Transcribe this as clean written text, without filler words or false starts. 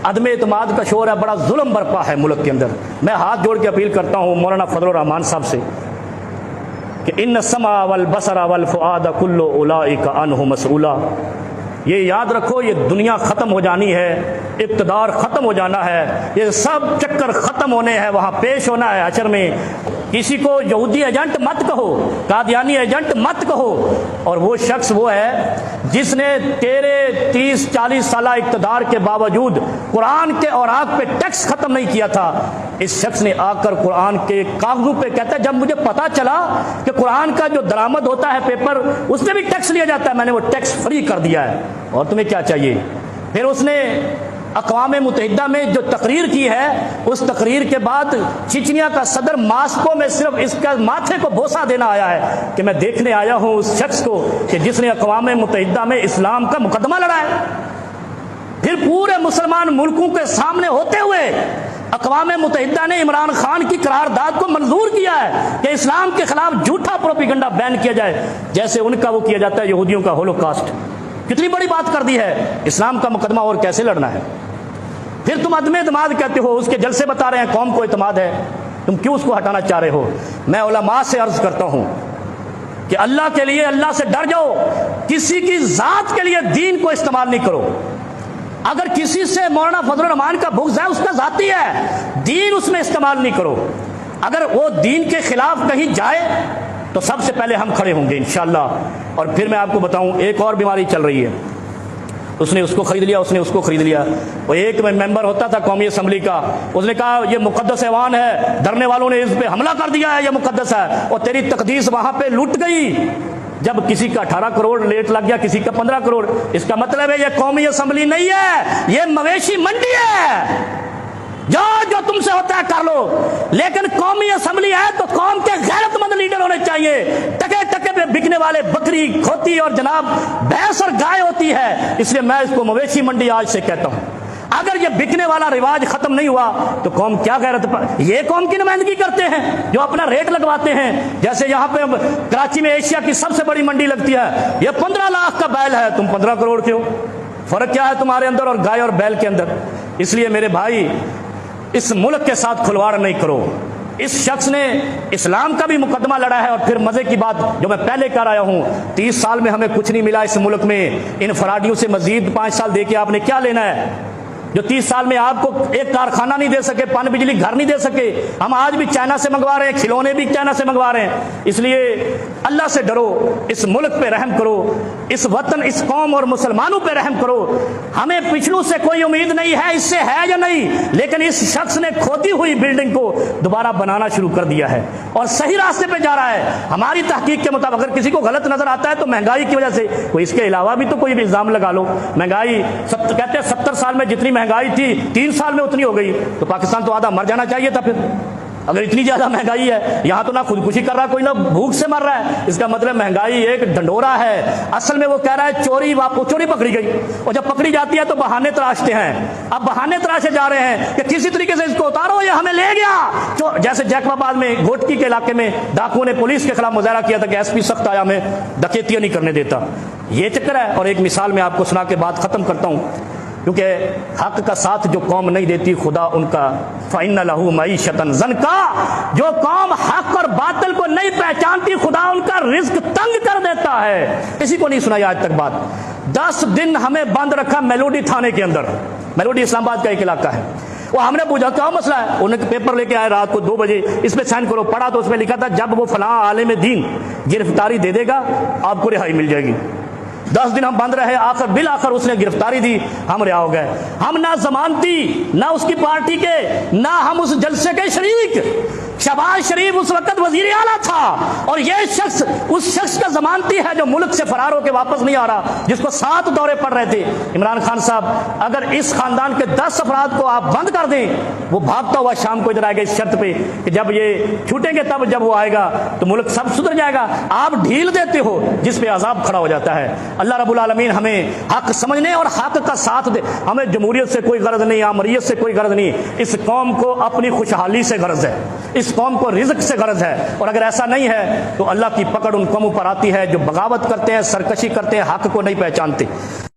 अदम एतमाद का शोर है, बड़ा जुल्म बरपा है मुल्क के अंदर। मैं हाथ जोड़ के अपील करता हूँ मौलाना फजलुर रहमान साहब से कि इन समा वल बसरा वल फुआद कुल्लु उलाइका अन्हु मसऊला। ये याद रखो, ये दुनिया ख़त्म हो जानी है, इक़्तिदार ख़त्म हो जाना है, ये सब चक्कर ख़त्म होने हैं, वहाँ पेश होना है हशर में। किसी को यहूदी एजेंट मत कहो, कादियानी एजेंट मत कहो। और वो शख्स वो है जिसने तेरे 30-40 साल इक़्तिदार के बावजूद कुरान के औराक पे टैक्स ख़त्म नहीं किया था। इस शख्स ने आकर कुरान के कागजों पे कहता है, जब मुझे पता चला कि कुरान का जो दरामद होता है पेपर, उसमें भी टैक्स लिया जाता है, मैंने वो टैक्स फ्री कर दिया है। और तुम्हें क्या चाहिए? फिर उसने अक़वाम मुत्तहिदा में जो तकरीर की है, उस तकरीर के बाद चिचनिया का सदर मास्को में सिर्फ इसका माथे को बोसा देना आया है कि मैं देखने आया हूँ उस शख्स को कि जिसने अक़वाम मुत्तहिदा में इस्लाम का मुकदमा लड़ा है। फिर पूरे मुसलमान मुल्कों के सामने होते हुए अक़वाम मुत्तहिदा ने इमरान खान की करारदाद को मंजूर किया है कि इस्लाम के खिलाफ झूठा प्रोपेगेंडा बैन किया जाए, जैसे उनका वो किया जाता है यहूदियों का होलोकॉस्ट। कितनी बड़ी बात कर दी है। इस्लाम का मुकदमा और कैसे लड़ना है? फिर तुम अदम एतमाद कहते हो, उसके जलसे बता रहे हैं कौम को एतमाद है, तुम क्यों उसको हटाना चाह रहे हो? मैं उलमा से अर्ज करता हूं कि अल्लाह के लिए अल्लाह से डर जाओ, किसी की जात के लिए दीन को इस्तेमाल नहीं करो। अगर किसी से मौलाना फजलुर रहमान का बुग़्ज़ है, उसका जाती है, दीन उसमें इस्तेमाल नहीं करो। अगर वो दीन के खिलाफ कहीं जाए तो सबसे पहले हम खड़े होंगे इंशाअल्लाह। और फिर मैं आपको बताऊं, एक और बीमारी चल रही है, उसने उसको खरीद लिया, उसने उसको खरीद लिया। वो एक मेंबर होता था कौमी असम्बली का, उसने कहा ये मुकद्दस ऐवान है, डरने वालों ने इस पे हमला कर दिया है, ये मुकद्दस है, और तेरी तकदीस वहां पे लुट गई। जब किसी का 18 करोड़ लेट लग गया, किसी का 15 करोड़, इसका मतलब है ये कौमी असम्बली नहीं है, ये मवेशी मंडी है। जो तुमसे होता है कर लो, लेकिन कौमी असम्बली है तो कौम के गैरतमंद लीडर होने चाहिए। टके टके पे बिकने वाले बकरी, खोती और जनाब भैंस और गाय होती है, इसलिए मैं इसको मवेशी मंडी आज से कहता हूं। अगर ये बिकने वाला रिवाज खत्म नहीं हुआ तो कौम क्या गैरत पर, ये कौम की नुमाइंदगी करते हैं जो अपना रेट लगवाते हैं। जैसे यहाँ पे कराची में एशिया की सबसे बड़ी मंडी लगती है, ये 15 लाख का बैल है, तुम 15 करोड़ के हो। फर्क क्या है तुम्हारे अंदर और गाय और बैल के अंदर? इसलिए मेरे भाई, इस मुल्क के साथ खुलवाड़ नहीं करो। इस शख्स ने इस्लाम का भी मुकदमा लड़ा है। और फिर मजे की बात जो मैं पहले कर आया हूं, 30 साल में हमें कुछ नहीं मिला इस मुल्क में, इन फराडियों से मजीद 5 साल देके आपने क्या लेना है? जो 30 साल में आपको एक कारखाना नहीं दे सके, पानी बिजली घर नहीं दे सके, हम आज भी चाइना से मंगवा रहे हैं, खिलौने भी चाइना से मंगवा रहे हैं। इसलिए अल्लाह से डरो, इस मुल्क पे रहम करो, इस वतन, इस कौम और मुसलमानों पे रहम करो। हमें पिछलों से कोई उम्मीद नहीं है, इससे है या नहीं, लेकिन इस शख्स ने खोती हुई बिल्डिंग को दोबारा बनाना शुरू कर दिया है और सही रास्ते पे जा रहा है। हमारी तहकीक के मुताबिक अगर किसी को गलत नजर आता है तो महंगाई की वजह से, कोई इसके अलावा भी तो कोई भी इल्जाम लगा लो। महंगाई कहते हैं 70 साल में जितनी महंगाई थी 3 साल में उतनी हो गई, तो पाकिस्तान तो आधा मर जाना चाहिए था। फिर अगर इतनी ज्यादा महंगाई है, यहां तो ना खुदकुशी कर रहा है कोई, ना भूख से मर रहा है, इसका मतलब महंगाई एक ढंढोरा है। असल में वो कह रहा है चोरी पकड़ी गई, और जब पकड़ी जाती है तो बहाने तराशते हैं। अब बहाने तराशे जा रहे हैं कि किसी तरीके से इसको उतारो, ये हमें ले गया। जैसे जैकबाबाद में घोटकी के इलाके में डाकुओं ने पुलिस के खिलाफ मुजाहरा किया था कि एसपी सख्त आया, हमें डकैतियां नहीं करने देता। ये चक्कर है। और एक मिसाल मैं आपको सुना के बात खत्म करता हूं, क्योंकि हक का साथ जो कौम नहीं देती, खुदा उनका फ़इन्न लहू मईशतन ज़नका, जो कौम हक और बातिल को नहीं पहचानती, खुदा उनका रिज्क तंग कर देता है। किसी को नहीं सुनाई आज तक बात। 10 दिन हमें बंद रखा मेलोडी थाने के अंदर। मेलोडी इस्लामाबाद का एक इलाका है। वो हमने पूछा क्या मसला है, उन्हें पेपर लेके आए रात को 2 बजे, इस पे साइन करो। पढ़ा तो उसमें लिखा था जब वो फलां आलिम दीन गिरफ्तारी दे देगा आपको रिहाई मिल जाएगी। 10 दिन हम बंद रहे, आखिर बिल आखिर उसने गिरफ्तारी दी, हम रिहा हो गए। हम ना जमानती, ना उसकी पार्टी के, ना हम उस जलसे के शरीक। शहबाज शरीफ उस वक्त वजीर आला था, और यह शख्स उस शख्स का जमानती है जो मुल्क से फरार होकर वापस नहीं आ रहा, जिसको 7 दौरे पड़ रहे थे। इमरान खान साहब, अगर इस खानदान के 10 अफराद को आप बंद कर दें, वो भागता हुआ शाम को इधर आएगा इस शर्त पे कि जब ये छूटेंगे तब जब वो आएगा तो मुल्क सब सुधर जाएगा। आप ढील देते हो जिस पे अजाब खड़ा हो जाता है। अल्लाह रब्बुल आलमीन हमें हक समझने और हक का साथ दे। हमें जमहूरियत से कोई गर्ज नहीं, आमरीयत से कोई गर्ज नहीं। इस कौम को अपनी खुशहाली से गर्ज है, इस कौम को रिज़्क से गर्ज है। और अगर ऐसा नहीं है तो अल्लाह की पकड़ उन कौमों पर आती है जो बगावत करते हैं, सरकशी करते हैं, हक को नहीं पहचानते।